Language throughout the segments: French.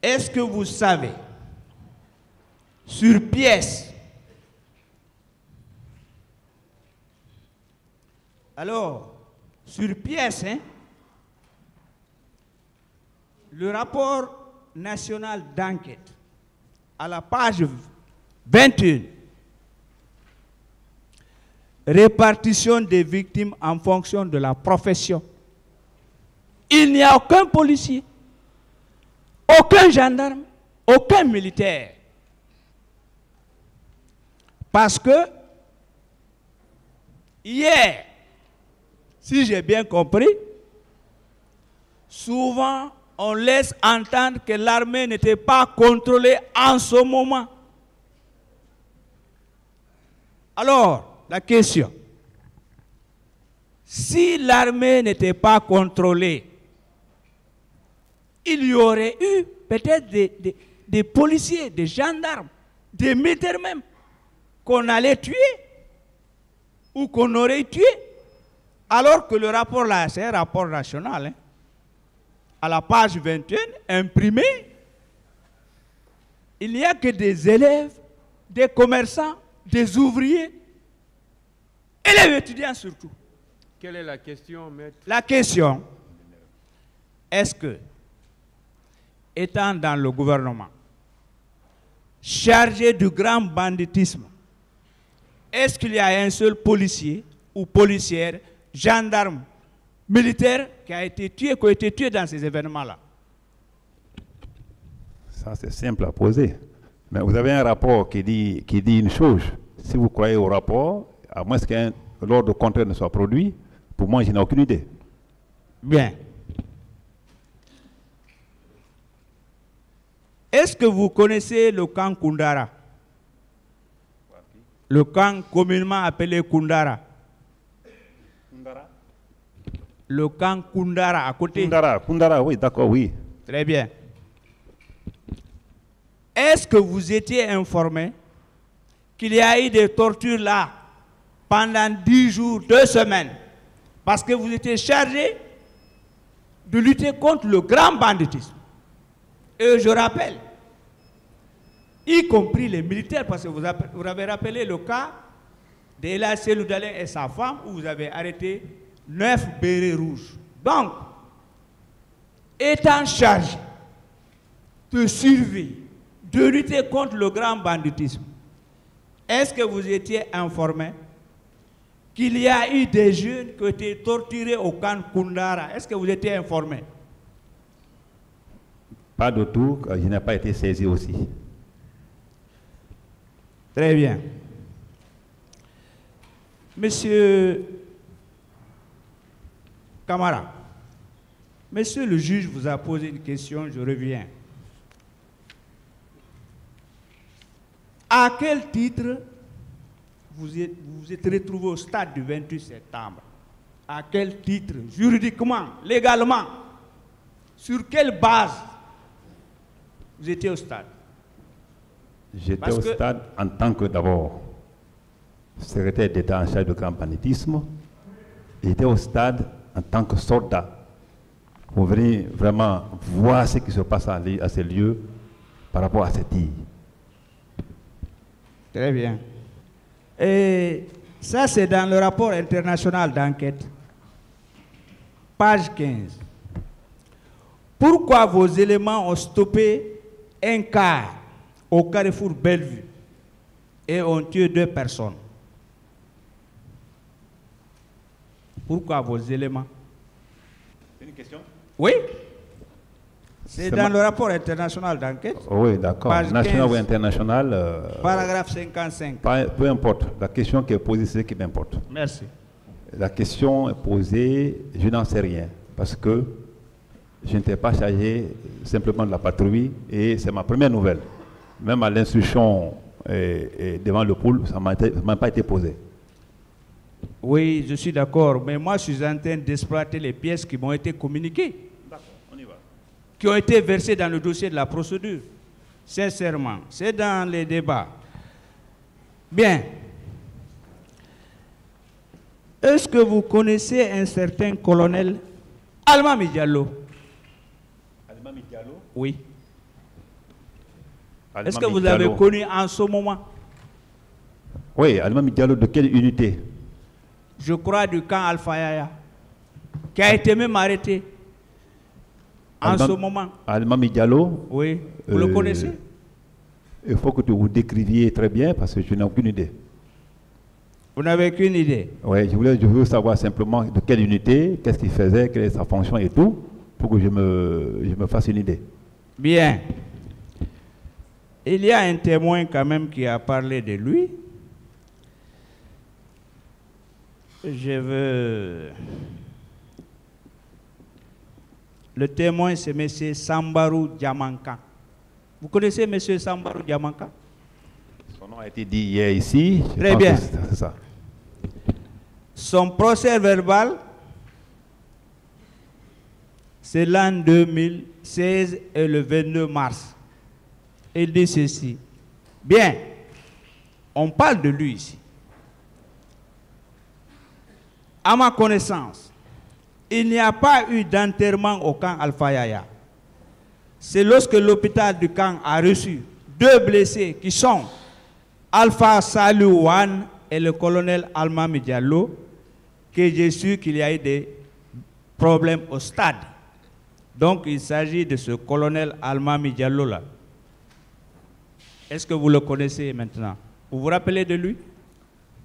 est-ce que vous savez, sur pièce, alors, sur pièce, hein, le rapport national d'enquête, à la page 21, répartition des victimes en fonction de la profession. Il n'y a aucun policier, aucun gendarme, aucun militaire. Parce que hier, si j'ai bien compris, souvent on laisse entendre que l'armée n'était pas contrôlée en ce moment. Alors, la question, si l'armée n'était pas contrôlée, il y aurait eu peut-être des policiers, des gendarmes, des militaires même, qu'on allait tuer ou qu'on aurait tué. Alors que le rapport là, c'est un rapport national, hein, à la page 21, imprimé, il n'y a que des élèves, des commerçants, des ouvriers, et les étudiants surtout. Quelle est la question, maître? La question, est-ce que, étant dans le gouvernement, chargé du grand banditisme, est-ce qu'il y a un seul policier ou policière, gendarme, militaire qui a été tué dans ces événements-là? Ça, c'est simple à poser. Mais vous avez un rapport qui dit une chose. Si vous croyez au rapport, à moins qu'un l'ordre contraire ne soit produit, pour moi, je n'ai aucune idée. Bien. Est-ce que vous connaissez le camp Koundara? Le camp communément appelé Koundara. Le camp Koundara à côté. Koundara, oui, d'accord, oui. Très bien. Est-ce que vous étiez informé qu'il y a eu des tortures là pendant 10 jours, 2 semaines, parce que vous étiez chargé de lutter contre le grand banditisme? Et je rappelle, y compris les militaires, parce que vous avez rappelé le cas d'Ela Seloudalin et sa femme, où vous avez arrêté 9 bérets rouges. Donc, étant chargé de surveiller, de lutter contre le grand banditisme, est-ce que vous étiez informé qu'il y a eu des jeunes qui ont été torturés au camp Koundara? Est-ce que vous étiez informé? Pas du tout, je n'ai pas été saisi aussi. Très bien. Monsieur Camara, monsieur le juge vous a posé une question, je reviens. À quel titre vous êtes retrouvé au stade du 28 septembre? À quel titre? Juridiquement, légalement? Sur quelle base vous étiez au stade? J'étais au stade en tant que, d'abord, secrétaire d'État en charge du grand banditisme. J'étais au stade en tant que soldat pour venir vraiment voir ce qui se passe à ces lieux par rapport à cette île. Très bien. Et ça, c'est dans le rapport international d'enquête, page 15. Pourquoi vos éléments ont stoppé un car au carrefour Bellevue et ont tué 2 personnes? Pourquoi vos éléments? C'est une question? Oui. C'est dans le rapport international d'enquête. Oui, d'accord. National ou international. Paragraphe 55. Peu importe. La question qui est posée, c'est ce qui m'importe. Merci. La question est posée, je n'en sais rien. Parce que je n'étais pas chargé simplement de la patrouille et c'est ma première nouvelle. Même à l'instruction devant le pool, ça ne m'a pas été posé. Oui, je suis d'accord. Mais moi, je suis en train d'exploiter les pièces qui m'ont été communiquées. D'accord, on y va. Qui ont été versées dans le dossier de la procédure. Sincèrement, c'est dans les débats. Bien. Est-ce que vous connaissez un certain colonel Almami Diallo? Almami Diallo? Oui. Est-ce que vous avez connu en ce moment? Oui, Al-Mami Diallo de quelle unité? Je crois du camp Alpha Yaya, qui a été même arrêté en ce moment. Al-Mami Diallo? Oui, vous le connaissez? Il faut que vous décriviez très bien parce que je n'ai aucune idée. Vous n'avez aucune idée? Oui, je veux savoir simplement de quelle unité, qu'est-ce qu'il faisait, quelle est sa fonction et tout, pour que je me fasse une idée. Bien. Il y a un témoin quand même qui a parlé de lui. Je veux... Le témoin, c'est M. Sambarou Diamanka. Vous connaissez M. Sambarou Diamanka? Son nom a été dit hier ici. Très bien. C'est ça. Son procès verbal, c'est l'an 2016 et le 22 mars. Il dit ceci. Bien, on parle de lui ici. À ma connaissance, il n'y a pas eu d'enterrement au camp Alpha Yaya. C'est lorsque l'hôpital du camp a reçu 2 blessés qui sont Alpha Salou Wan et le colonel Al-Mami Diallo que j'ai su qu'il y a eu des problèmes au stade. Donc il s'agit de ce colonel Al-Mami Diallo là. Est-ce que vous le connaissez maintenant? Vous vous rappelez de lui?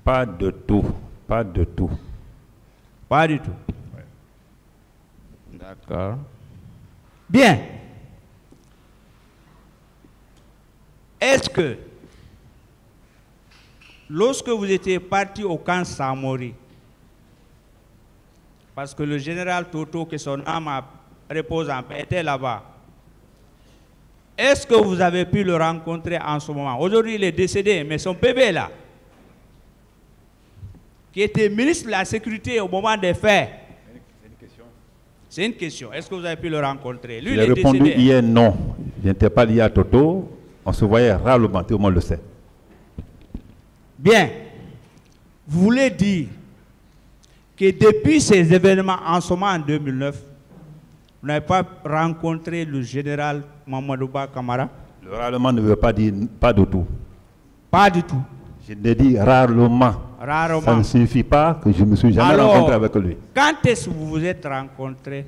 Pas de tout. Pas de tout. Pas du tout. Ouais. D'accord. Bien. Est-ce que, lorsque vous étiez parti au camp Samori, parce que le général Toto, que son âme repose en paix, était là-bas, est-ce que vous avez pu le rencontrer en ce moment? Aujourd'hui, il est décédé, mais son bébé est là, qui était ministre de la Sécurité au moment des faits. C'est une question. Est-ce que vous avez pu le rencontrer? Lui, il a répondu décédé. Hier non. Je n'étais pas lié à Toto. On se voyait rarement, tout le monde le sait. Bien. Vous voulez dire que depuis ces événements en ce moment en 2009, vous n'avez pas rencontré le général Mamadouba Kamara? Le rarement ne veut pas dire pas du tout. Pas du tout. Je l'ai dit rarement. Rarement. Ça ne signifie pas que je ne me suis jamais rencontré avec lui. Quand est-ce que vous vous êtes rencontrés?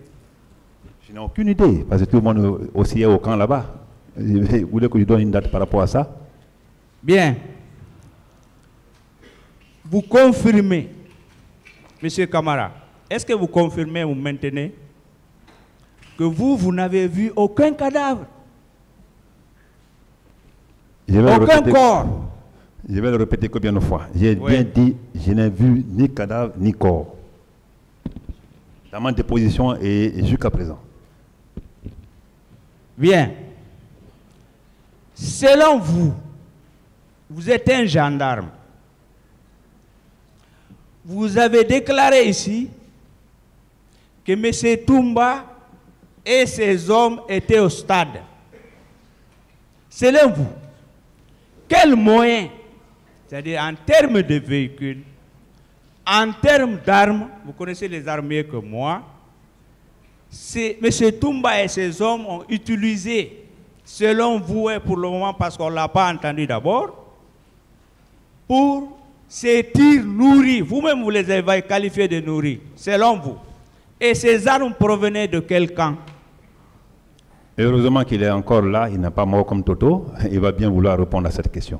Je n'ai aucune idée, parce que tout le monde aussi est au camp là-bas. Vous voulez que je donne une date par rapport à ça? Bien. Vous confirmez, M. Kamara, est-ce que vous confirmez, vous maintenez que vous n'avez vu aucun cadavre? Aucun corps? Je vais le répéter combien de fois? J'ai bien dit, je n'ai vu ni cadavre ni corps. Dans ma déposition et jusqu'à présent. Bien. Selon vous, vous êtes un gendarme. Vous avez déclaré ici que M. Toumba et ses hommes étaient au stade. Selon vous, quels moyens, c'est-à-dire en termes de véhicules, en termes d'armes, vous connaissez les armes mieux que moi, M. Toumba et ses hommes ont utilisé, selon vous et pour le moment, parce qu'on ne l'a pas entendu d'abord, pour ces tirs nourris, vous-même vous les avez qualifiés de nourris, selon vous. Et ces armes provenaient de quel camp? Heureusement qu'il est encore là, il n'est pas mort comme Toto, il va bien vouloir répondre à cette question.